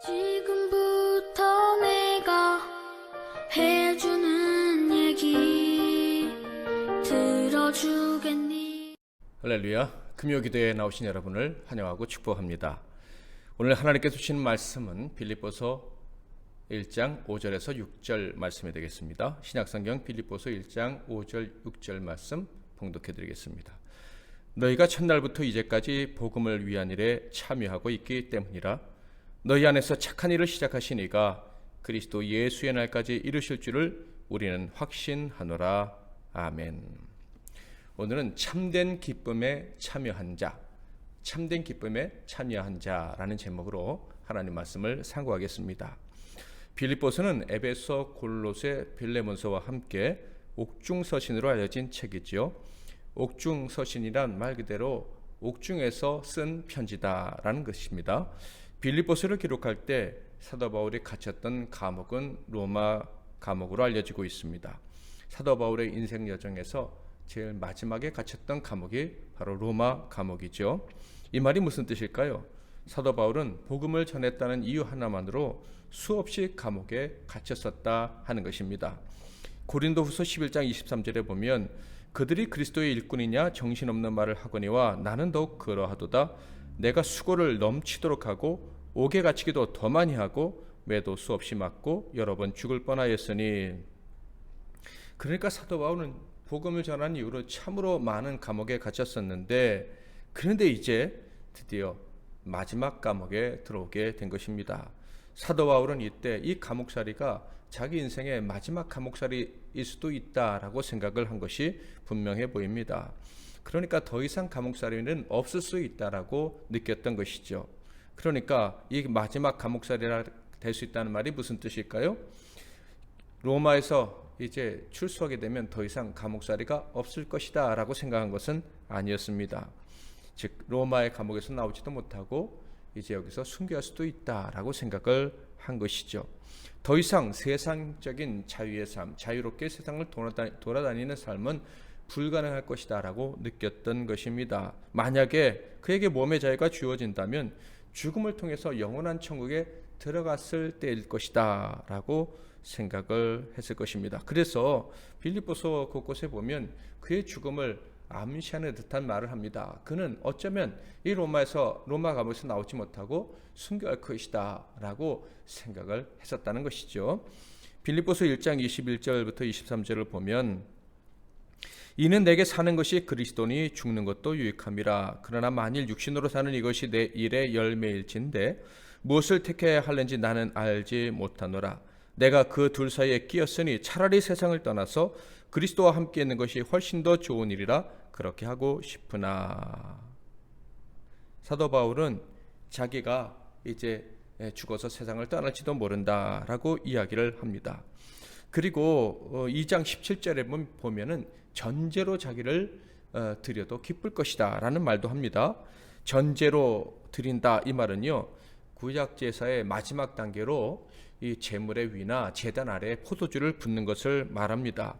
지금부터 내가 해주는 얘기 들어주겠니? 할렐루야, 금요기도에 나오신 여러분을 환영하고 축복합니다. 오늘 하나님께서 주신 말씀은 빌립보서 1장 5절에서 6절 말씀이 되겠습니다. 신약성경 빌립보서 1장 5절 6절 말씀 봉독해 드리겠습니다. 너희가 첫날부터 이제까지 복음을 위한 일에 참여하고 있기 때문이라. 너희 안에서 착한 일을 시작하신 이가 그리스도 예수의 날까지 이루실 줄을 우리는 확신하노라. 아멘. 오늘은 참된 기쁨에 참여한 자, 참된 기쁨에 참여한 자라는 제목으로 하나님 말씀을 상고하겠습니다. 빌립보서는 에베소, 골로새, 빌레몬서와 함께 옥중서신으로 알려진 책이지요. 옥중서신이란 말 그대로 옥중에서 쓴 편지다라는 것입니다. 빌립보서를 기록할 때 사도 바울이 갇혔던 감옥은 로마 감옥으로 알려지고 있습니다. 사도 바울의 인생 여정에서 제일 마지막에 갇혔던 감옥이 바로 로마 감옥이죠. 이 말이 무슨 뜻일까요? 사도 바울은 복음을 전했다는 이유 하나만으로 수없이 감옥에 갇혔었다 하는 것입니다. 고린도후서 11장 23절에 보면 그들이 그리스도의 일꾼이냐 정신없는 말을 하거니와 나는 더욱 그러하도다. 내가 수고를 넘치도록 하고 옥에 갇히기도 더 많이 하고 매도 수없이 맞고 여러 번 죽을 뻔하였으니. 그러니까 사도 바울은 복음을 전한 이후로 참으로 많은 감옥에 갇혔었는데, 그런데 이제 드디어 마지막 감옥에 들어오게 된 것입니다. 사도 바울은 이때 이 감옥살이가 자기 인생의 마지막 감옥살이일 수도 있다라고 생각을 한 것이 분명해 보입니다. 그러니까 더 이상 감옥살이는 없을 수 있다라고 느꼈던 것이죠. 그러니까 이 마지막 감옥살이라 될 수 있다는 말이 무슨 뜻일까요? 로마에서 이제 출소하게 되면 더 이상 감옥살이가 없을 것이다 라고 생각한 것은 아니었습니다. 즉 로마의 감옥에서 나오지도 못하고 이제 여기서 순교할 수도 있다라고 생각을 한 것이죠. 더 이상 세상적인 자유의 삶, 자유롭게 세상을 돌아다니는 삶은 불가능할 것이다 라고 느꼈던 것입니다. 만약에 그에게 몸의 자유가 주어진다면 죽음을 통해서 영원한 천국에 들어갔을 때일 것이다 라고 생각을 했을 것입니다. 그래서 빌립보서 곳곳에 보면 그의 죽음을 암시하는 듯한 말을 합니다. 그는 어쩌면 이 로마 감옥에서 나오지 못하고 순교할 것이다 라고 생각을 했었다는 것이죠. 빌립보서 1장 21절부터 23절을 보면 이는 내게 사는 것이 그리스도니 죽는 것도 유익함이라. 그러나 만일 육신으로 사는 이것이 내 일의 열매일진데 무엇을 택해야 할는지 나는 알지 못하노라. 내가 그 둘 사이에 끼었으니 차라리 세상을 떠나서 그리스도와 함께 있는 것이 훨씬 더 좋은 일이라 그렇게 하고 싶으나. 사도 바울은 자기가 이제 죽어서 세상을 떠날지도 모른다라고 이야기를 합니다. 그리고 2장 17절에 보면은 전제로 자기를 드려도 기쁠 것이다 라는 말도 합니다. 전제로 드린다 이 말은요, 구약 제사의 마지막 단계로 이 제물의 위나 제단 아래에 포도주를 붓는 것을 말합니다.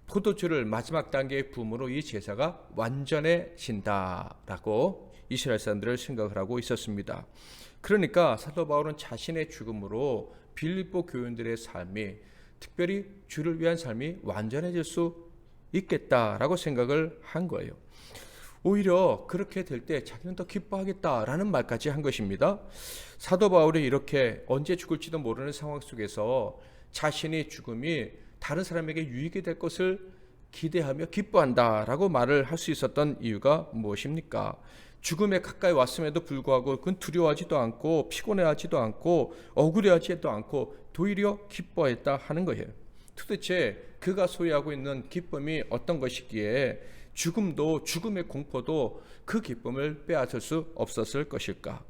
포도주를 마지막 단계에 부음으로 이 제사가 완전해진다라고 이스라엘 사람들을 생각을 하고 있었습니다. 그러니까 사도 바울은 자신의 죽음으로 빌립보 교인들의 삶이, 특별히 주를 위한 삶이 완전해질 수 있겠다라고 생각을 한 거예요. 오히려 그렇게 될 때 자기는 더 기뻐하겠다라는 말까지 한 것입니다. 사도 바울이 이렇게 언제 죽을지도 모르는 상황 속에서 자신의 죽음이 다른 사람에게 유익이 될 것을 기대하며 기뻐한다라고 말을 할 수 있었던 이유가 무엇입니까? 죽음에 가까이 왔음에도 불구하고 그건 두려워하지도 않고 피곤해하지도 않고 억울해하지도 않고 도리어 기뻐했다 하는 거예요. 도대체 그가 소유하고 있는 기쁨이 어떤 것이기에 죽음도, 죽음의 공포도 그 기쁨을 빼앗을 수 없었을 것일까?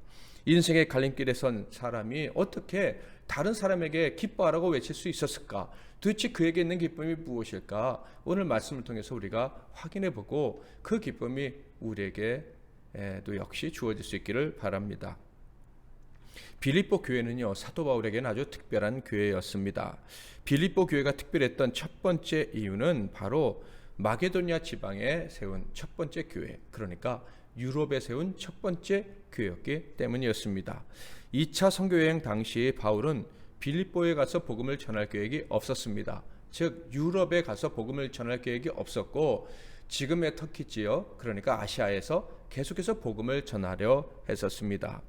인생의 갈림길에 선 사람이 어떻게 다른 사람에게 기뻐하라고 외칠 수 있었을까? 도대체 그에게 있는 기쁨이 무엇일까? 오늘 말씀을 통해서 우리가 확인해보고 그 기쁨이 우리에게도 역시 주어질 수 있기를 바랍니다. 빌립보 교회는요, 사도 바울에게는 아주 특별한 교회였습니다. 빌립보 교회가 특별했던 첫 번째 이유는 바로 마게도니아 지방에 세운 첫 번째 교회, 그러니까 유럽에 세운 첫 번째 교회였기 때문이었습니다. 2차 선교 여행 당시 바울은 빌립보에 가서 복음을 전할 계획이 없었습니다. 즉 유럽에 가서 복음을 전할 계획이 없었고 지금의 터키 지역, 그러니까 아시아에서 계속해서 복음을 전하려 했었습니다.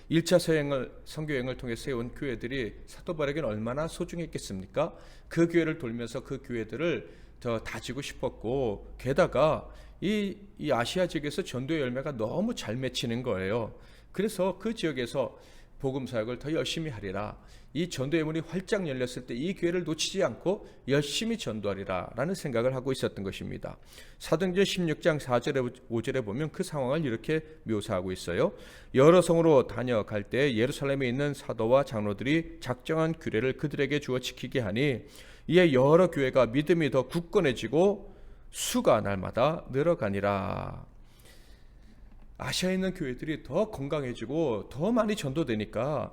1차 선교 여행을 통해 세운 교회들이 사도 바울에게는 얼마나 소중했겠습니까? 그 교회를 돌면서 그 교회들을 더 다지고 싶었고, 게다가 이 아시아 지역에서 전도의 열매가 너무 잘 맺히는 거예요. 그래서 그 지역에서 복음 사역을 더 열심히 하리라, 이 전도의 문이 활짝 열렸을 때 이 기회를 놓치지 않고 열심히 전도하리라 라는 생각을 하고 있었던 것입니다. 사도행전 16장 4절에 5절에 보면 그 상황을 이렇게 묘사하고 있어요. 여러 성으로 다녀갈 때 예루살렘에 있는 사도와 장로들이 작정한 규례를 그들에게 주어 지키게 하니 이에 여러 교회가 믿음이 더 굳건해지고 수가 날마다 늘어가니라. 아시아에 있는 교회들이 더 건강해지고 더 많이 전도되니까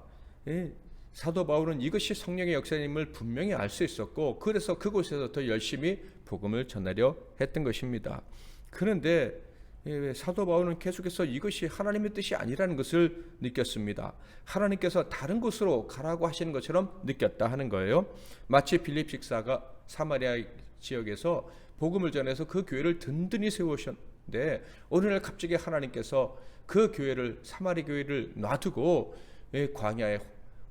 사도 바울은 이것이 성령의 역사임을 분명히 알 수 있었고, 그래서 그곳에서 더 열심히 복음을 전하려 했던 것입니다. 그런데 사도 바울은 계속해서 이것이 하나님의 뜻이 아니라는 것을 느꼈습니다. 하나님께서 다른 곳으로 가라고 하시는 것처럼 느꼈다 하는 거예요. 마치 빌립 집사가 사마리아 지역에서 복음을 전해서 그 교회를 든든히 세우셨는데 어느 날 갑자기 하나님께서 그 교회를, 사마리 교회를 놔두고 광야에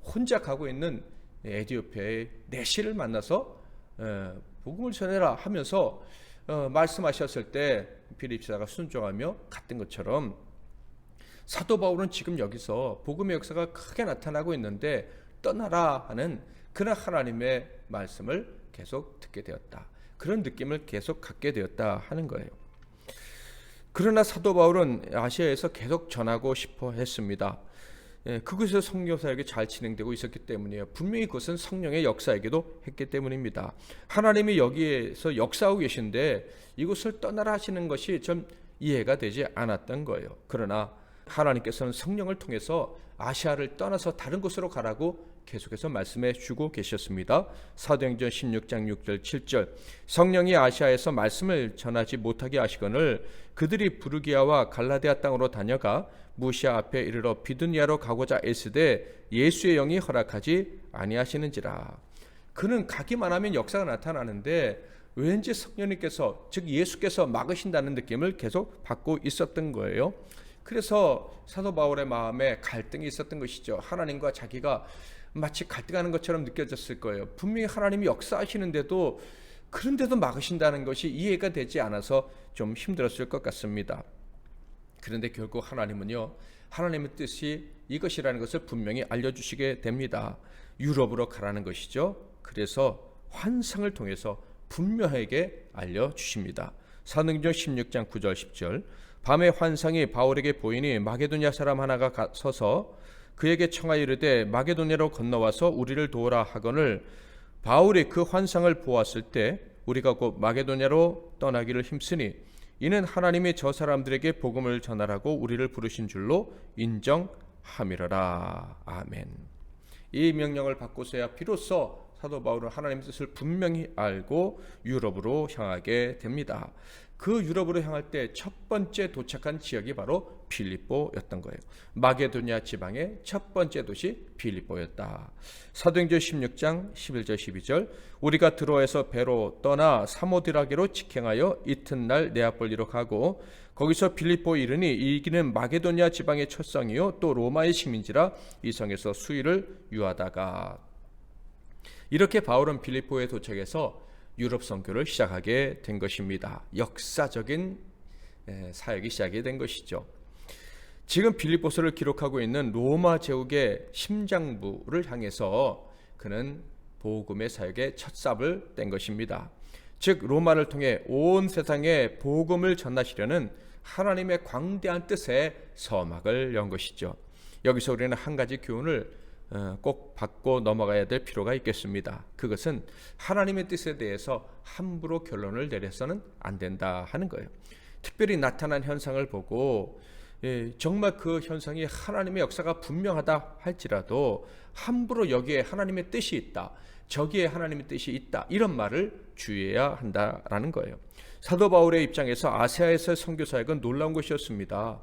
혼자 가고 있는 에디오피아의 내시를 만나서 복음을 전해라 하면서 말씀하셨을 때 빌립 집사가 순종하며 갔던 것처럼, 사도 바울은 지금 여기서 복음의 역사가 크게 나타나고 있는데 떠나라 하는 그런 하나님의 말씀을 계속 듣게 되었다. 그런 느낌을 계속 갖게 되었다 하는 거예요. 그러나 사도 바울은 아시아에서 계속 전하고 싶어 했습니다. 그곳에서 선교 사역이 잘 진행되고 있었기 때문이에요. 분명히 그것은 성령의 역사이기도 했기 때문입니다. 하나님이 여기에서 역사하고 계신데 이곳을 떠나라 하시는 것이 좀 이해가 되지 않았던 거예요. 그러나 하나님께서는 성령을 통해서 아시아를 떠나서 다른 곳으로 가라고 계속해서 말씀해 주고 계셨습니다. 사도행전 16장 6절 7절 성령이 아시아에서 말씀을 전하지 못하게 하시거늘 그들이 부르기아와 갈라디아 땅으로 다녀가 무시아 앞에 이르러 비두니아로 가고자 애쓰되 예수의 영이 허락하지 아니하시는지라. 그는 가기만 하면 역사가 나타나는데 왠지 성령님께서, 즉 예수께서 막으신다는 느낌을 계속 받고 있었던 거예요. 그래서 사도 바울의 마음에 갈등이 있었던 것이죠. 하나님과 자기가 마치 갈등하는 것처럼 느껴졌을 거예요. 분명히 하나님이 역사하시는데도, 그런데도 막으신다는 것이 이해가 되지 않아서 좀 힘들었을 것 같습니다. 그런데 결국 하나님은요, 하나님의 뜻이 이것이라는 것을 분명히 알려주시게 됩니다. 유럽으로 가라는 것이죠. 그래서 환상을 통해서 분명하게 알려주십니다. 사도행전 16장 9절 10절 밤에 환상이 바울에게 보이니 마게도냐 사람 하나가 서서 그에게 청하여 이르되 마게도냐로 건너와서 우리를 도우라 하거늘 바울이 그 환상을 보았을 때 우리가 곧 마게도냐로 떠나기를 힘쓰니 이는 하나님이 저 사람들에게 복음을 전하라고 우리를 부르신 줄로 인정함이러라. 아멘. 이 명령을 받고서야 비로소 사도 바울은 하나님의 뜻을 분명히 알고 유럽으로 향하게 됩니다. 그 유럽으로 향할 때 첫 번째 도착한 지역이 바로 빌립보였던 거예요. 마게도냐 지방의 첫 번째 도시 빌립보였다. 사도행전 16장 11절 12절 우리가 드로아에서 배로 떠나 사모드라게로 직행하여 이튿날 네아폴리로 가고 거기서 빌립보에 이르니 이기는 마게도냐 지방의 첫 성이요 또 로마의 식민지라 이 성에서 수일을 유하다가. 이렇게 바울은 빌립보에 도착해서 유럽 선교를 시작하게 된 것입니다. 역사적인 사역이 시작이 된 것이죠. 지금 빌립보서를 기록하고 있는 로마 제국의 심장부를 향해서 그는 복음의 사역의 첫 삽을 뗀 것입니다. 즉 로마를 통해 온 세상에 복음을 전하시려는 하나님의 광대한 뜻에 서막을 연 것이죠. 여기서 우리는 한 가지 교훈을 꼭 받고 넘어가야 될 필요가 있겠습니다. 그것은 하나님의 뜻에 대해서 함부로 결론을 내려서는 안 된다 하는 거예요. 특별히 나타난 현상을 보고 정말 그 현상이 하나님의 역사가 분명하다 할지라도 함부로 여기에 하나님의 뜻이 있다, 저기에 하나님의 뜻이 있다, 이런 말을 주의해야 한다라는 거예요. 사도 바울의 입장에서 아시아에서의 선교 사역은 놀라운 것이었습니다.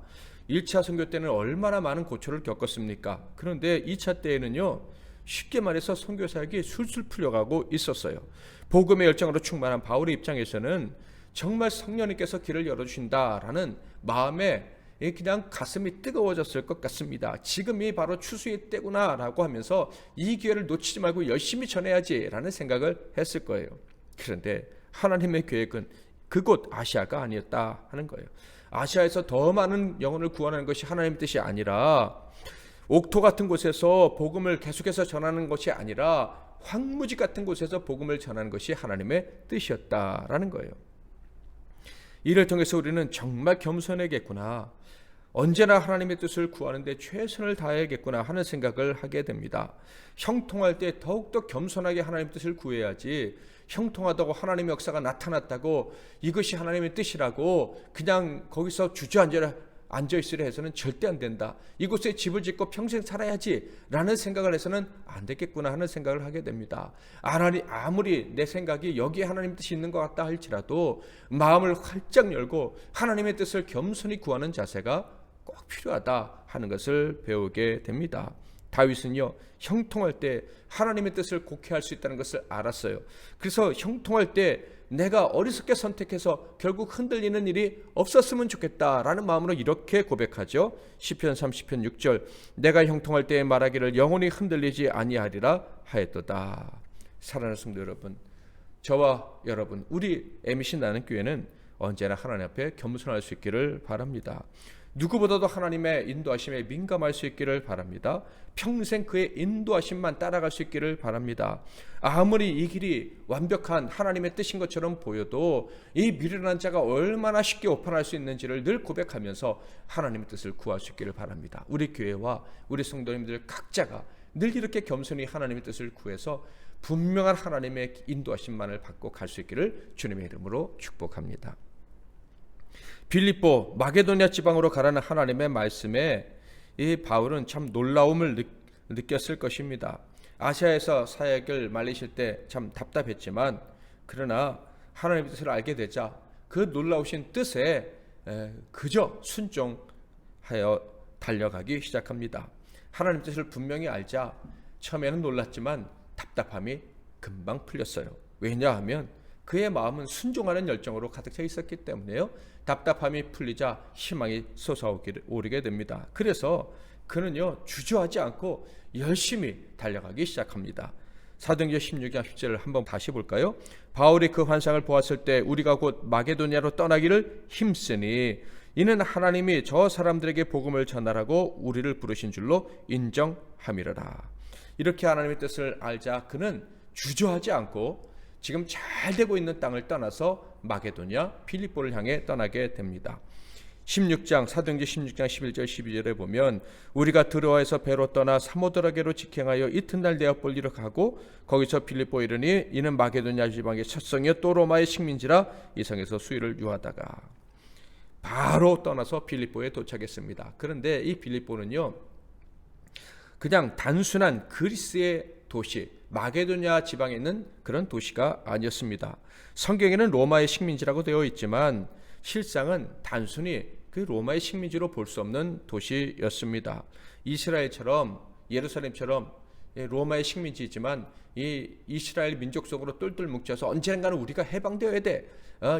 1차 선교 때는 얼마나 많은 고초를 겪었습니까? 그런데 2차 때에는요, 쉽게 말해서 선교 사역이 술술 풀려가고 있었어요. 복음의 열정으로 충만한 바울의 입장에서는 정말 성령님께서 길을 열어주신다라는 마음에 그냥 가슴이 뜨거워졌을 것 같습니다. 지금이 바로 추수의 때구나라고 하면서 이 기회를 놓치지 말고 열심히 전해야지라는 생각을 했을 거예요. 그런데 하나님의 계획은 그곳 아시아가 아니었다 하는 거예요. 아시아에서 더 많은 영혼을 구원하는 것이 하나님의 뜻이 아니라, 옥토 같은 곳에서 복음을 계속해서 전하는 것이 아니라 황무지 같은 곳에서 복음을 전하는 것이 하나님의 뜻이었다라는 거예요. 이를 통해서 우리는 정말 겸손해야겠구나, 언제나 하나님의 뜻을 구하는 데 최선을 다해야겠구나 하는 생각을 하게 됩니다. 형통할 때 더욱더 겸손하게 하나님의 뜻을 구해야지, 형통하다고 하나님의 역사가 나타났다고 이것이 하나님의 뜻이라고 그냥 거기서 앉아있으려 해서는 절대 안 된다. 이곳에 집을 짓고 평생 살아야지 라는 생각을 해서는 안 되겠구나 하는 생각을 하게 됩니다. 아무리 내 생각이 여기에 하나님 뜻이 있는 것 같다 할지라도 마음을 활짝 열고 하나님의 뜻을 겸손히 구하는 자세가 꼭 필요하다 하는 것을 배우게 됩니다. 다윗은요, 형통할 때 하나님의 뜻을 곡해할 수 있다는 것을 알았어요. 그래서 형통할 때 내가 어리석게 선택해서 결국 흔들리는 일이 없었으면 좋겠다라는 마음으로 이렇게 고백하죠. 시편 30편 6절, 내가 형통할 때에 말하기를 영원히 흔들리지 아니하리라 하였도다. 사랑하는 성도 여러분, 저와 여러분, 우리 MBC 나는 교회는 언제나 하나님 앞에 겸손할 수 있기를 바랍니다. 누구보다도 하나님의 인도하심에 민감할 수 있기를 바랍니다. 평생 그의 인도하심만 따라갈 수 있기를 바랍니다. 아무리 이 길이 완벽한 하나님의 뜻인 것처럼 보여도 이 미련한 자가 얼마나 쉽게 오판할 수 있는지를 늘 고백하면서 하나님의 뜻을 구할 수 있기를 바랍니다. 우리 교회와 우리 성도님들 각자가 늘 이렇게 겸손히 하나님의 뜻을 구해서 분명한 하나님의 인도하심만을 받고 갈 수 있기를 주님의 이름으로 축복합니다. 빌립보 마게도냐 지방으로 가라는 하나님의 말씀에 이 바울은 참 놀라움을 느꼈을 것입니다. 아시아에서 사역을 말리실 때 참 답답했지만, 그러나 하나님의 뜻을 알게 되자 그 놀라우신 뜻에 그저 순종하여 달려가기 시작합니다. 하나님의 뜻을 분명히 알자 처음에는 놀랐지만 답답함이 금방 풀렸어요. 왜냐하면 그의 마음은 순종하는 열정으로 가득 차 있었기 때문에요. 답답함이 풀리자 희망이 솟아오르게 됩니다. 그래서 그는요, 주저하지 않고 열심히 달려가기 시작합니다. 사도행전 16장 10절을 한번 다시 볼까요? 바울이 그 환상을 보았을 때 우리가 곧 마게도냐로 떠나기를 힘쓰니 이는 하나님이 저 사람들에게 복음을 전하라고 우리를 부르신 줄로 인정함이로라. 이렇게 하나님의 뜻을 알자 그는 주저하지 않고 지금 잘 되고 있는 땅을 떠나서 마게도냐 빌립보를 향해 떠나게 됩니다. 16장 사도행전 16장 11절 12절에 보면 우리가 드로아에서 배로 떠나 사모드라게로 직행하여 이튿날 네아폴리로 가고 거기서 빌립보에 이르니 이는 마게도냐 지방의 첫 성이요 또 로마의 식민지라 이 성에서 수일을 유하다가 바로 떠나서 빌립보에 도착했습니다. 그런데 이 빌립보는요, 그냥 단순한 그리스의 도시 마게도냐 지방에 있는 그런 도시가 아니었습니다. 성경에는 로마의 식민지라고 되어 있지만 실상은 단순히 그 로마의 식민지로 볼 수 없는 도시였습니다. 이스라엘처럼, 예루살렘처럼 로마의 식민지이지만 이 이스라엘 민족 속으로 똘똘 뭉쳐서 언젠가는 우리가 해방되어야 돼,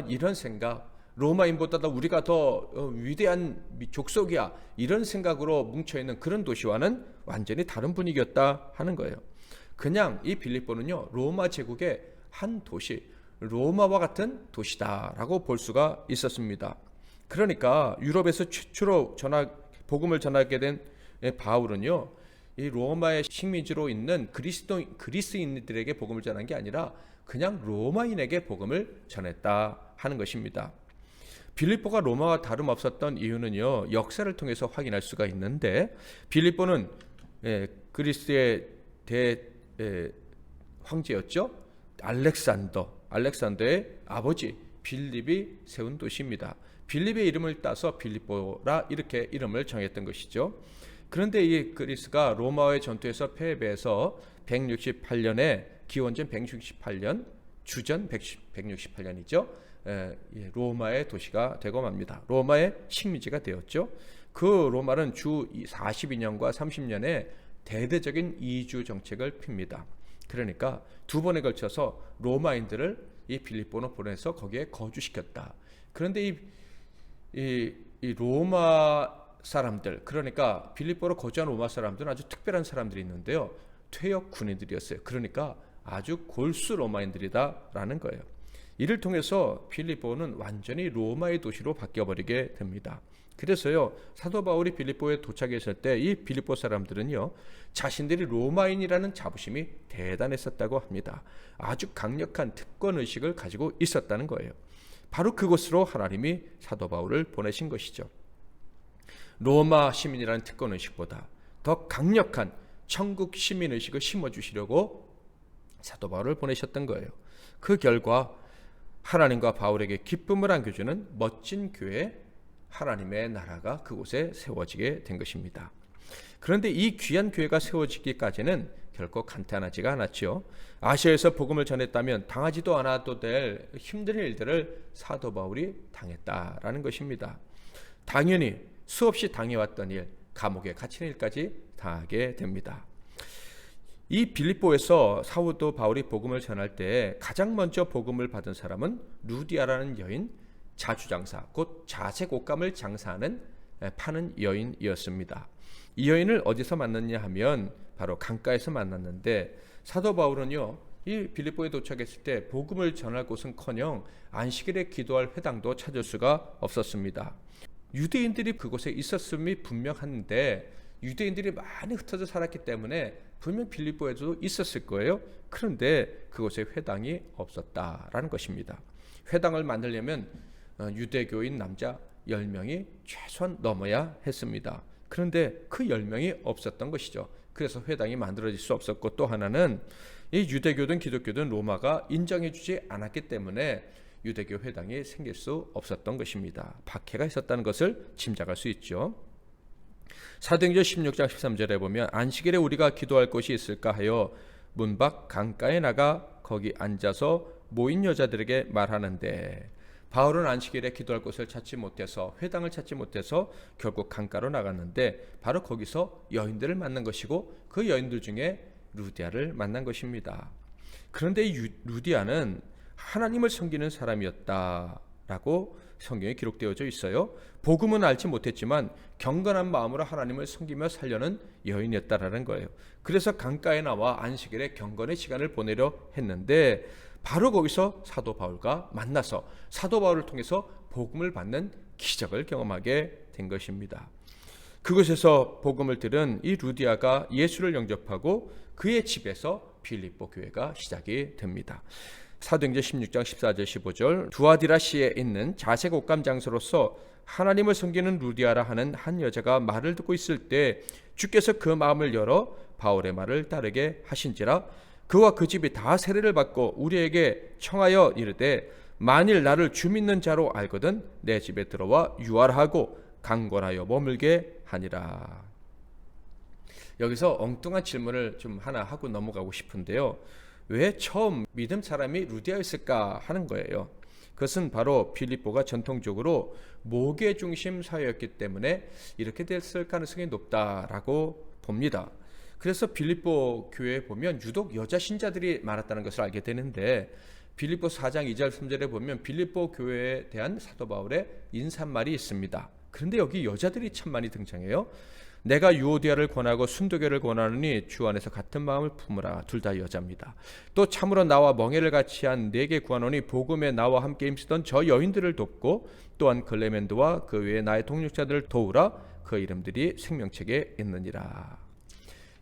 이런 생각, 로마인보다 우리가 더 위대한 족속이야, 이런 생각으로 뭉쳐있는 그런 도시와는 완전히 다른 분위기였다 하는 거예요. 그냥 이 빌립보는요, 로마 제국의 한 도시, 로마와 같은 도시다라고 볼 수가 있었습니다. 그러니까 유럽에서 최초로 복음을 전하게 된 바울은요, 이 로마의 식민지로 있는 그리스인들에게 복음을 전한 게 아니라 그냥 로마인에게 복음을 전했다 하는 것입니다. 빌립보가 로마와 다름없었던 이유는요, 역사를 통해서 확인할 수가 있는데, 빌립보는 그리스의 황제였죠. 알렉산더의 아버지 빌립이 세운 도시입니다. 빌립의 이름을 따서 빌립보라 이렇게 이름을 정했던 것이죠. 그런데 이 그리스가 로마와의 전투에서 패배해서 168년에 기원전 168년 주전 168년이죠. 로마의 도시가 되고 맙니다. 로마의 식민지가 되었죠. 그 로마는 주 42년과 30년에 대대적인 이주 정책을 핍니다. 그러니까 두 번에 걸쳐서 로마인들을 이 빌립보로 보내서 거기에 거주시켰다. 그런데 이 로마 사람들, 그러니까 빌립보로 거주한 로마 사람들은 아주 특별한 사람들이 있는데요. 퇴역 군인들이었어요. 그러니까 아주 골수 로마인들이다라는 거예요. 이를 통해서 빌립보는 완전히 로마의 도시로 바뀌어버리게 됩니다. 그래서요, 사도 바울이 빌립보에 도착했을 때 이 빌립보 사람들은요, 자신들이 로마인이라는 자부심이 대단했었다고 합니다. 아주 강력한 특권 의식을 가지고 있었다는 거예요. 바로 그곳으로 하나님이 사도 바울을 보내신 것이죠. 로마 시민이라는 특권 의식보다 더 강력한 천국 시민 의식을 심어주시려고 사도 바울을 보내셨던 거예요. 그 결과 하나님과 바울에게 기쁨을 안겨주는 멋진 교회, 하나님의 나라가 그곳에 세워지게 된 것입니다. 그런데 이 귀한 교회가 세워지기까지는 결코 간단하지가 않았죠. 아시아에서 복음을 전했다면 당하지도 않아도 될 힘든 일들을 사도 바울이 당했다라는 것입니다. 당연히 수없이 당해왔던 일, 감옥에 갇히는 일까지 당하게 됩니다. 이 빌립보에서 사도 바울이 복음을 전할 때 가장 먼저 복음을 받은 사람은 루디아라는 여인, 자주장사, 곧 자색 옷감을 장사하는 파는 여인이었습니다. 이 여인을 어디서 만났냐 하면 바로 강가에서 만났는데, 사도 바울은요, 이 빌립보에 도착했을 때 복음을 전할 곳은커녕 안식일에 기도할 회당도 찾을 수가 없었습니다. 유대인들이 그곳에 있었음이 분명한데 유대인들이 많이 흩어져 살았기 때문에 분명 빌립보에도 있었을 거예요. 그런데 그곳에 회당이 없었다라는 것입니다. 회당을 만들려면 유대교인 남자 10명이 최소한 넘어야 했습니다. 그런데 그 10명이 없었던 것이죠. 그래서 회당이 만들어질 수 없었고, 또 하나는 이 유대교든 기독교든 로마가 인정해주지 않았기 때문에 유대교 회당이 생길 수 없었던 것입니다. 박해가 있었다는 것을 짐작할 수 있죠. 사도행전 16장 13절에 보면 안식일에 우리가 기도할 곳이 있을까 하여 문 밖 강가에 나가 거기 앉아서 모인 여자들에게 말하는데, 바울은 안식일에 기도할 곳을 찾지 못해서, 회당을 찾지 못해서 결국 강가로 나갔는데 바로 거기서 여인들을 만난 것이고, 그 여인들 중에 루디아를 만난 것입니다. 그런데 이 루디아는 하나님을 섬기는 사람이었다라고 성경에 기록되어져 있어요. 복음은 알지 못했지만 경건한 마음으로 하나님을 섬기며 살려는 여인이었다라는 거예요. 그래서 강가에 나와 안식일에 경건의 시간을 보내려 했는데 바로 거기서 사도 바울과 만나서 사도 바울을 통해서 복음을 받는 기적을 경험하게 된 것입니다. 그곳에서 복음을 들은 이 루디아가 예수를 영접하고 그의 집에서 빌립보 교회가 시작이 됩니다. 사도행전 16장 14절 15절, 두아디라시에 있는 자색 옷감 장소로서 하나님을 섬기는 루디아라 하는 한 여자가 말을 듣고 있을 때 주께서 그 마음을 열어 바울의 말을 따르게 하신지라. 그와 그 집이 다 세례를 받고 우리에게 청하여 이르되, 만일 나를 주 믿는 자로 알거든 내 집에 들어와 유활하고 강권하여 머물게 하니라. 여기서 엉뚱한 질문을 좀 하나 하고 넘어가고 싶은데요. 왜 처음 믿음 사람이 루디아였을까 하는 거예요. 그것은 바로 빌립보가 전통적으로 목회 중심 사회였기 때문에 이렇게 됐을 가능성이 높다라고 봅니다. 그래서 빌립보 교회에 보면 유독 여자 신자들이 많았다는 것을 알게 되는데, 빌립보 4장 2절 3절에 보면 빌립보 교회에 대한 사도 바울의 인사말이 있습니다. 그런데 여기 여자들이 참 많이 등장해요. 내가 유오디아를 권하고 순도교를 권하노니 주 안에서 같은 마음을 품으라. 둘 다 여자입니다. 또 참으로 나와 멍에를 같이 한 네게 구하노니 복음에 나와 함께 힘쓰던 저 여인들을 돕고, 또한 클레멘드와 그 외에 나의 동력자들을 도우라. 그 이름들이 생명책에 있느니라.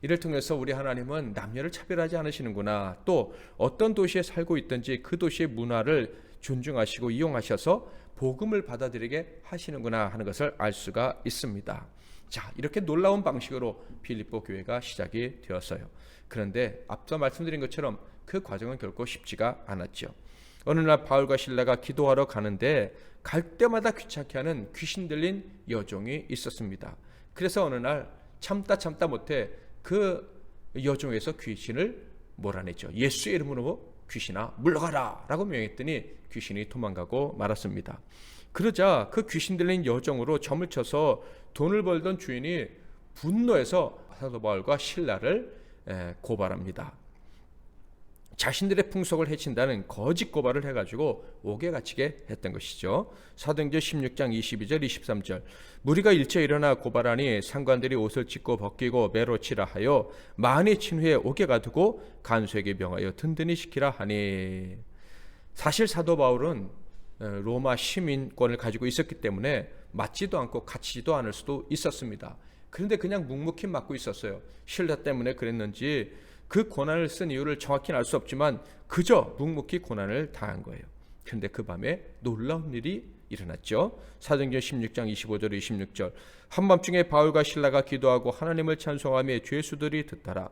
이를 통해서 우리 하나님은 남녀를 차별하지 않으시는구나, 또 어떤 도시에 살고 있든지 그 도시의 문화를 존중하시고 이용하셔서 복음을 받아들이게 하시는구나 하는 것을 알 수가 있습니다. 자, 이렇게 놀라운 방식으로 빌립보 교회가 시작이 되었어요. 그런데 앞서 말씀드린 것처럼 그 과정은 결코 쉽지가 않았죠. 어느 날 바울과 실라가 기도하러 가는데 갈 때마다 귀찮게 하는 귀신 들린 여종이 있었습니다. 그래서 어느 날 참다 못해 그 여종에서 귀신을 몰아냈죠. 예수의 이름으로 귀신아 물러가라 라고 명했더니 귀신이 도망가고 말았습니다. 그러자 그 귀신 들린 여종으로 점을 쳐서 돈을 벌던 주인이 분노해서 사도 바울과 실라를 고발합니다. 자신들의 풍속을 해친다는 거짓 고발을 해가지고 옥에 갇히게 했던 것이죠. 사도행전 16장 22절 23절 무리가 일제 일어나 고발하니 상관들이 옷을 찢고 벗기고 매로 치라 하여 많이 친 후에 옥에 가두고 간수에게 명하여 든든히 시키라 하니, 사실 사도 바울은 로마 시민권을 가지고 있었기 때문에 맞지도 않고 갇히지도 않을 수도 있었습니다. 그런데 그냥 묵묵히 맞고 있었어요. 신라 때문에 그랬는지 그 고난을 쓴 이유를 정확히는 알 수 없지만 그저 묵묵히 고난을 당한 거예요. 그런데 그 밤에 놀라운 일이 일어났죠. 사도행전 16장 25절 26절 한밤중에 바울과 실라가 기도하고 하나님을 찬송하며 죄수들이 듣더라.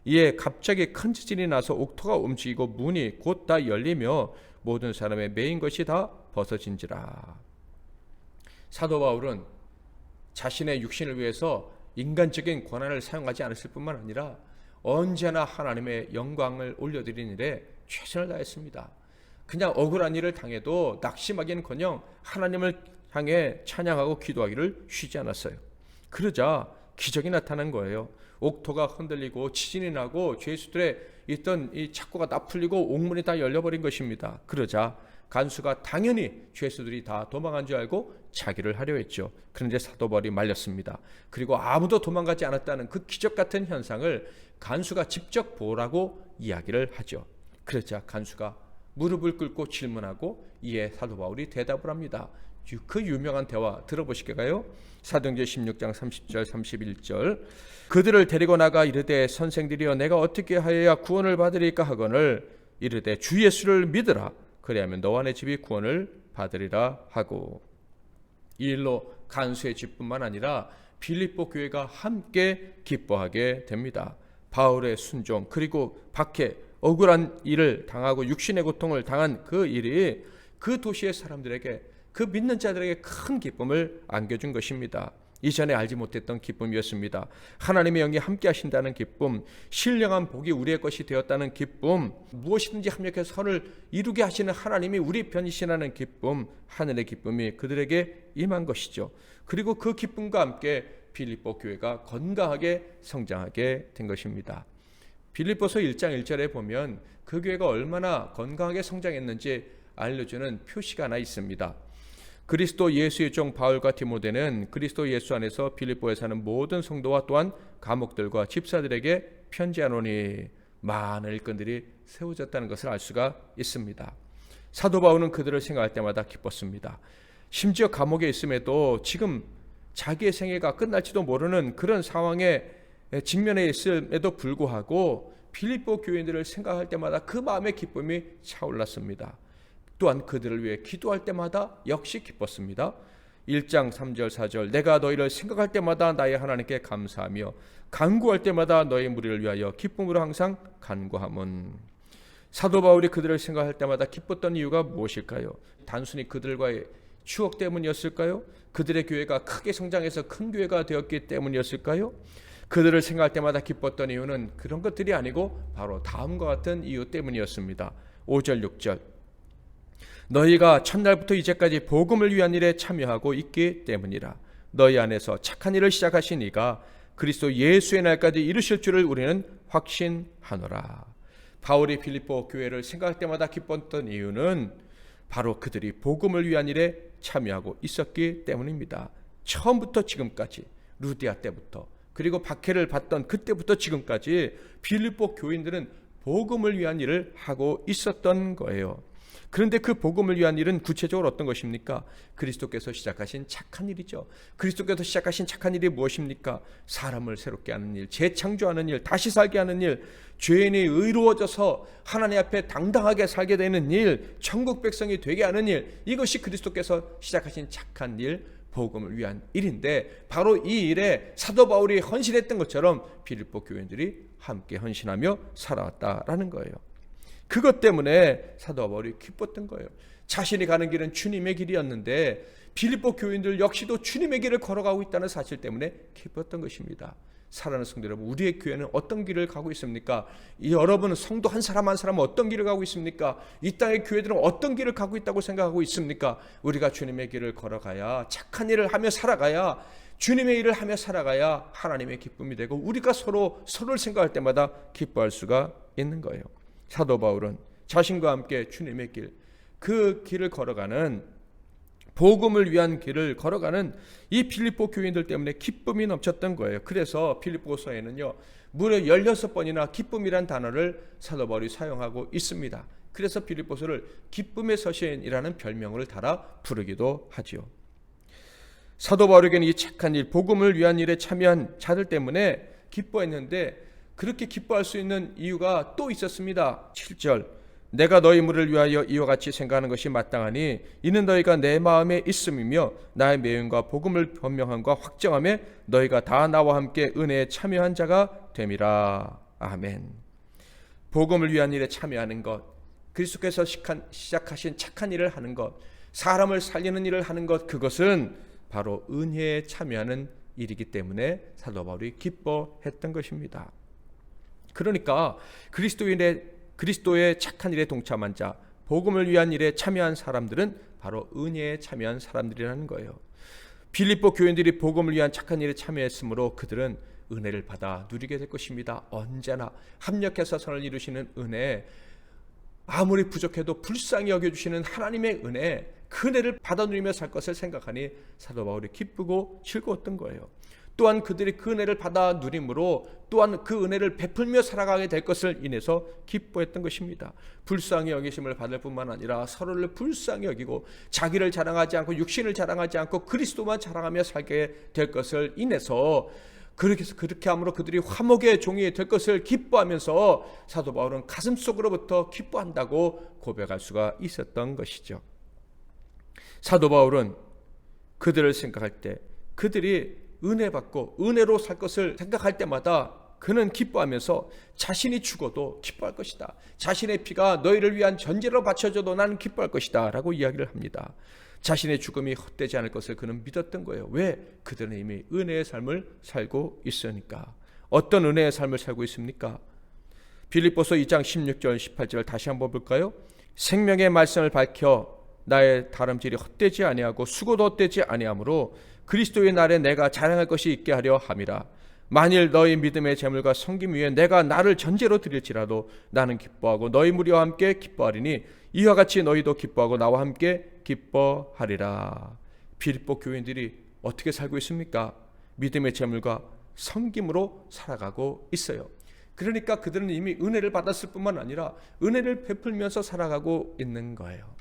이에 갑자기 큰 지진이 나서 옥토가 움직이고 문이 곧 다 열리며 모든 사람의 매인 것이 다 벗어진지라. 사도 바울은 자신의 육신을 위해서 인간적인 권한을 사용하지 않았을 뿐만 아니라 언제나 하나님의 영광을 올려드리는 일에 최선을 다했습니다. 그냥 억울한 일을 당해도 낙심하기는커녕 하나님을 향해 찬양하고 기도하기를 쉬지 않았어요. 그러자 기적이 나타난 거예요. 옥토가 흔들리고 지진이 나고 죄수들의 있던 이 착고가 다 풀리고 옥문이 다 열려버린 것입니다. 그러자 간수가 당연히 죄수들이 다 도망간 줄 알고 자기를 하려 했죠. 그런데 사도 바울이 말렸습니다. 그리고 아무도 도망가지 않았다는 그 기적 같은 현상을 간수가 직접 보라고 이야기를 하죠. 그러자 간수가 무릎을 꿇고 질문하고 이에 사도 바울이 대답을 합니다. 그 유명한 대화 들어보실까요? 사도행전 16장 30절 31절 그들을 데리고 나가 이르되 선생들이여 내가 어떻게 하여야 구원을 받으리까 하거늘 이르되 주 예수를 믿으라 그리하면 너와 내 집이 구원을 받으리라 하고, 이 일로 간수의 집뿐만 아니라 빌립보 교회가 함께 기뻐하게 됩니다. 바울의 순종 그리고 박해 억울한 일을 당하고 육신의 고통을 당한 그 일이 그 도시의 사람들에게 그 믿는 자들에게 큰 기쁨을 안겨준 것입니다. 이전에 알지 못했던 기쁨이었습니다. 하나님의 영이 함께 하신다는 기쁨, 신령한 복이 우리의 것이 되었다는 기쁨, 무엇이든지 합력해서 선을 이루게 하시는 하나님이 우리 편이시라는 기쁨, 하늘의 기쁨이 그들에게 임한 것이죠. 그리고 그 기쁨과 함께 빌립보 교회가 건강하게 성장하게 된 것입니다. 빌립보서 1장 1절에 보면 그 교회가 얼마나 건강하게 성장했는지 알려주는 표시가 하나 있습니다. 그리스도 예수의 종 바울과 디모데는 그리스도 예수 안에서 빌립보에 사는 모든 성도와 또한 감옥들과 집사들에게 편지하노니 많은 일꾼들이 세워졌다는 것을 알 수가 있습니다. 사도 바울은 그들을 생각할 때마다 기뻤습니다. 심지어 감옥에 있음에도 지금 자기의 생애가 끝날지도 모르는 그런 상황에 직면해 있음에도 불구하고 빌립보 교인들을 생각할 때마다 그 마음의 기쁨이 차올랐습니다. 또한 그들을 위해 기도할 때마다 역시 기뻤습니다. 1장 3절 4절 내가 너희를 생각할 때마다 나의 하나님께 감사하며 간구할 때마다 너희 무리를 위하여 기쁨으로 항상 간구함은. 사도 바울이 그들을 생각할 때마다 기뻤던 이유가 무엇일까요? 단순히 그들과의 추억 때문이었을까요? 그들의 교회가 크게 성장해서 큰 교회가 되었기 때문이었을까요? 그들을 생각할 때마다 기뻤던 이유는 그런 것들이 아니고 바로 다음과 같은 이유 때문이었습니다. 5절 6절 너희가 첫날부터 이제까지 복음을 위한 일에 참여하고 있기 때문이라. 너희 안에서 착한 일을 시작하신 이가 그리스도 예수의 날까지 이루실 줄을 우리는 확신하노라. 바울이 빌립보 교회를 생각할 때마다 기뻤던 이유는 바로 그들이 복음을 위한 일에 참여하고 있었기 때문입니다. 처음부터 지금까지 루디아 때부터 그리고 박해를 받던 그때부터 지금까지 빌립보 교인들은 복음을 위한 일을 하고 있었던 거예요. 그런데 그 복음을 위한 일은 구체적으로 어떤 것입니까? 그리스도께서 시작하신 착한 일이죠. 그리스도께서 시작하신 착한 일이 무엇입니까? 사람을 새롭게 하는 일, 재창조하는 일, 다시 살게 하는 일, 죄인이 의로워져서 하나님 앞에 당당하게 살게 되는 일, 천국 백성이 되게 하는 일, 이것이 그리스도께서 시작하신 착한 일, 복음을 위한 일인데 바로 이 일에 사도 바울이 헌신했던 것처럼 빌립보 교인들이 함께 헌신하며 살아왔다라는 거예요. 그것 때문에 사도 바울이 기뻤던 거예요. 자신이 가는 길은 주님의 길이었는데 빌립보 교인들 역시도 주님의 길을 걸어가고 있다는 사실 때문에 기뻤던 것입니다. 사랑하는 성도 여러분, 우리의 교회는 어떤 길을 가고 있습니까? 여러분은 성도 한 사람 한 사람은 어떤 길을 가고 있습니까? 이 땅의 교회들은 어떤 길을 가고 있다고 생각하고 있습니까? 우리가 주님의 길을 걸어가야, 착한 일을 하며 살아가야, 주님의 일을 하며 살아가야 하나님의 기쁨이 되고 우리가 서로를 생각할 때마다 기뻐할 수가 있는 거예요. 사도 바울은 자신과 함께 주님의 길, 그 길을 걸어가는, 복음을 위한 길을 걸어가는 이 빌립보 교인들 때문에 기쁨이 넘쳤던 거예요. 그래서 빌립보서에는요, 무려 16번이나 기쁨이란 단어를 사도 바울이 사용하고 있습니다. 그래서 빌립보서를 기쁨의 서신이라는 별명을 달아 부르기도 하죠. 사도 바울에게는 이 착한 일, 복음을 위한 일에 참여한 자들 때문에 기뻐했는데, 그렇게 기뻐할 수 있는 이유가 또 있었습니다. 7절, 내가 너희 물을 위하여 이와 같이 생각하는 것이 마땅하니 이는 너희가 내 마음에 있음이며 나의 매음과 복음을 변명함과 확정함에 너희가 다 나와 함께 은혜에 참여한 자가 됨이라. 아멘. 복음을 위한 일에 참여하는 것, 그리스도께서 시작하신 착한 일을 하는 것, 사람을 살리는 일을 하는 것, 그것은 바로 은혜에 참여하는 일이기 때문에 사도 바울이 기뻐했던 것입니다. 그러니까 그리스도의 착한 일에 동참한 자, 복음을 위한 일에 참여한 사람들은 바로 은혜에 참여한 사람들이라는 거예요. 빌립보 교인들이 복음을 위한 착한 일에 참여했으므로 그들은 은혜를 받아 누리게 될 것입니다. 언제나 합력해서 선을 이루시는 은혜, 아무리 부족해도 불쌍히 여겨주시는 하나님의 은혜, 그 은혜를 받아 누리며 살 것을 생각하니 사도 바울이 기쁘고 즐거웠던 거예요. 또한 그들이 그 은혜를 받아 누림으로 또한 그 은혜를 베풀며 살아가게 될 것을 인해서 기뻐했던 것입니다. 불쌍히 여기심을 받을 뿐만 아니라 서로를 불쌍히 여기고 자기를 자랑하지 않고 육신을 자랑하지 않고 그리스도만 자랑하며 살게 될 것을 인해서, 그렇게 함으로 그들이 화목의 종이 될 것을 기뻐하면서 사도 바울은 가슴속으로부터 기뻐한다고 고백할 수가 있었던 것이죠. 사도 바울은 그들을 생각할 때, 그들이 은혜 받고 은혜로 살 것을 생각할 때마다 그는 기뻐하면서 자신이 죽어도 기뻐할 것이다, 자신의 피가 너희를 위한 전제로 바쳐져도 나는 기뻐할 것이다 라고 이야기를 합니다. 자신의 죽음이 헛되지 않을 것을 그는 믿었던 거예요. 왜? 그들은 이미 은혜의 삶을 살고 있으니까. 어떤 은혜의 삶을 살고 있습니까? 빌립보서 2장 16절 18절 다시 한번 볼까요? 생명의 말씀을 밝혀 나의 다름질이 헛되지 아니하고 수고도 헛되지 아니하므로 그리스도의 날에 내가 자랑할 것이 있게 하려 함이라. 만일 너희 믿음의 재물과 섬김 위에 내가 나를 전제로 드릴지라도 나는 기뻐하고 너희 무리와 함께 기뻐하리니 이와 같이 너희도 기뻐하고 나와 함께 기뻐하리라. 빌립보 교인들이 어떻게 살고 있습니까? 믿음의 재물과 섬김으로 살아가고 있어요. 그러니까 그들은 이미 은혜를 받았을 뿐만 아니라 은혜를 베풀면서 살아가고 있는 거예요.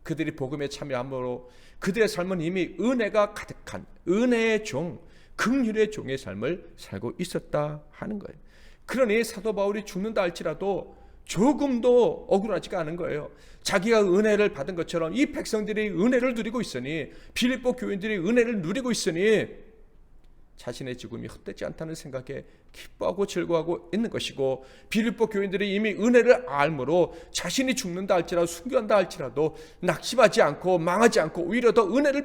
그들이 복음에 참여함으로 그들의 삶은 이미 은혜가 가득한 은혜의 종, 긍휼의 종의 삶을 살고 있었다 하는 거예요. 그러니 사도 바울이 죽는다 할지라도 조금도 억울하지가 않은 거예요. 자기가 은혜를 받은 것처럼 이 백성들이 은혜를 누리고 있으니, 빌립보 교인들이 은혜를 누리고 있으니 자신의 죽음이 헛되지 않다는 생각에 기뻐하고 즐거워하고 있는 것이고, 빌립보 교인들이 이미 은혜를 알므로 자신이 죽는다 할지라도 순교한다 할지라도 낙심하지 않고 망하지 않고 오히려 더 은혜를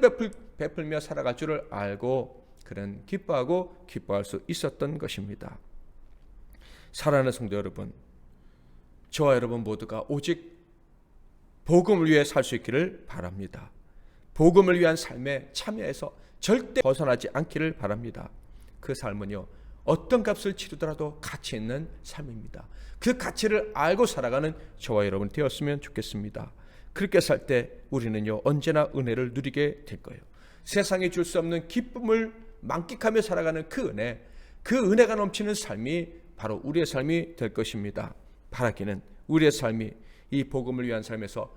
베풀며 살아갈 줄을 알고 그는 기뻐하고 기뻐할 수 있었던 것입니다. 사랑하는 성도 여러분, 저와 여러분 모두가 오직 복음을 위해 살 수 있기를 바랍니다. 복음을 위한 삶에 참여해서 절대 벗어나지 않기를 바랍니다. 그 삶은요, 어떤 값을 치르더라도 가치 있는 삶입니다. 그 가치를 알고 살아가는 저와 여러분 되었으면 좋겠습니다. 그렇게 살 때 우리는요, 언제나 은혜를 누리게 될 거예요. 세상에 줄 수 없는 기쁨을 만끽하며 살아가는 그 은혜가 넘치는 삶이 바로 우리의 삶이 될 것입니다. 바라기는 우리의 삶이 이 복음을 위한 삶에서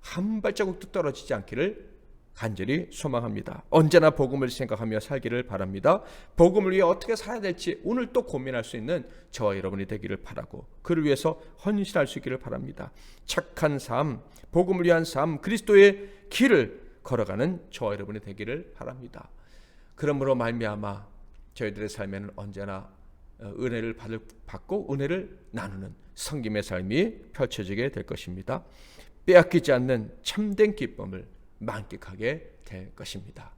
한 발자국도 떨어지지 않기를 간절히 소망합니다. 언제나 복음을 생각하며 살기를 바랍니다. 복음을 위해 어떻게 살아야 될지 오늘 또 고민할 수 있는 저와 여러분이 되기를 바라고, 그를 위해서 헌신할 수 있기를 바랍니다. 착한 삶, 복음을 위한 삶, 그리스도의 길을 걸어가는 저와 여러분이 되기를 바랍니다. 그러므로 말미암아 저희들의 삶에는 언제나 은혜를 받고 은혜를 나누는 섬김의 삶이 펼쳐지게 될 것입니다. 빼앗기지 않는 참된 기쁨을 만끽하게 될 것입니다.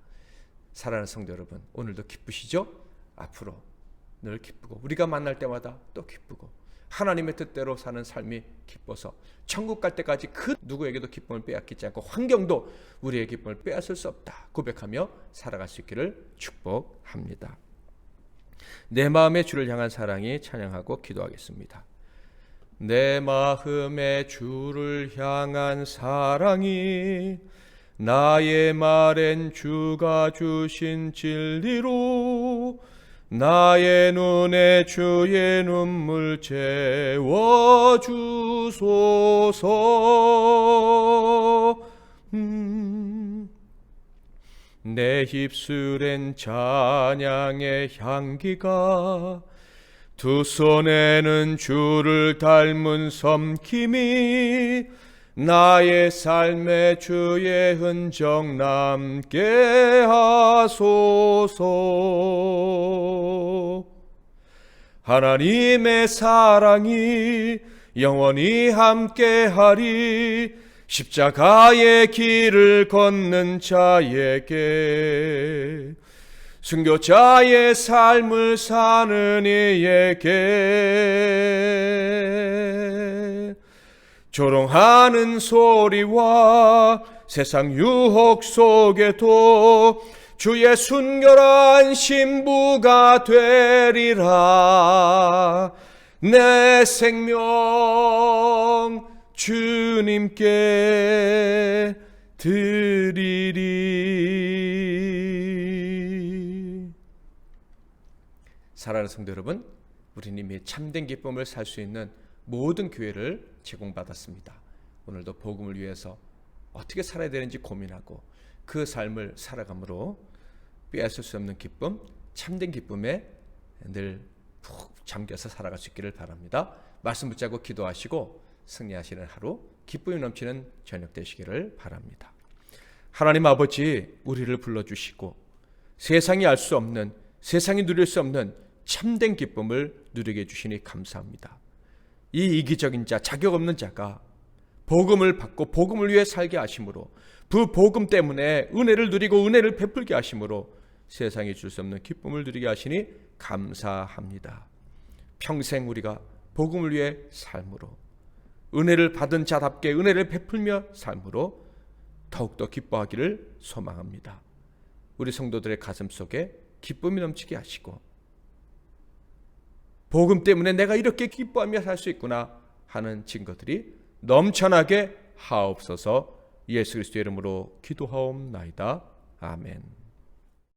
사랑하는 성도 여러분, 오늘도 기쁘시죠? 앞으로 늘 기쁘고 우리가 만날 때마다 또 기쁘고 하나님의 뜻대로 사는 삶이 기뻐서 천국 갈 때까지 그 누구에게도 기쁨을 빼앗기지 않고 환경도 우리의 기쁨을 빼앗을 수 없다 고백하며 살아갈 수 있기를 축복합니다. 내 마음의 주를 향한 사랑이 찬양하고 기도하겠습니다. 내 마음의 주를 향한 사랑이 나의 말엔 주가 주신 진리로 나의 눈에 주의 눈물 채워주소서. 내 입술엔 찬양의 향기가 두 손에는 주를 닮은 섬김이 나의 삶에 주의 흔적 남게 하소서. 하나님의 사랑이 영원히 함께하리. 십자가의 길을 걷는 자에게 순교자의 삶을 사는 이에게 조롱하는 소리와 세상 유혹 속에도 주의 순결한 신부가 되리라. 내 생명 주님께 드리리. 사랑하는 성도 여러분, 우리는 이미 참된 기쁨을 살 수 있는 모든 기회를 제공받았습니다. 오늘도 복음을 위해서 어떻게 살아야 되는지 고민하고 그 삶을 살아감으로 빼앗을 수 없는 기쁨, 참된 기쁨에 늘 푹 잠겨서 살아갈 수 있기를 바랍니다. 말씀 붙잡고 기도하시고 승리하시는 하루, 기쁨이 넘치는 저녁 되시기를 바랍니다. 하나님 아버지, 우리를 불러주시고 세상이 알 수 없는, 세상이 누릴 수 없는 참된 기쁨을 누리게 해주시니 감사합니다. 이 이기적인 자, 자격 없는 자가 복음을 받고 복음을 위해 살게 하심으로, 그 복음 때문에 은혜를 누리고 은혜를 베풀게 하심으로 세상이 줄 수 없는 기쁨을 누리게 하시니 감사합니다. 평생 우리가 복음을 위해 삶으로, 은혜를 받은 자답게 은혜를 베풀며 삶으로 더욱더 기뻐하기를 소망합니다. 우리 성도들의 가슴 속에 기쁨이 넘치게 하시고, 복음 때문에 내가 이렇게 기뻐하며 살 수 있구나 하는 증거들이 넘쳐나게 하옵소서. 예수 그리스도의 이름으로 기도하옵나이다. 아멘.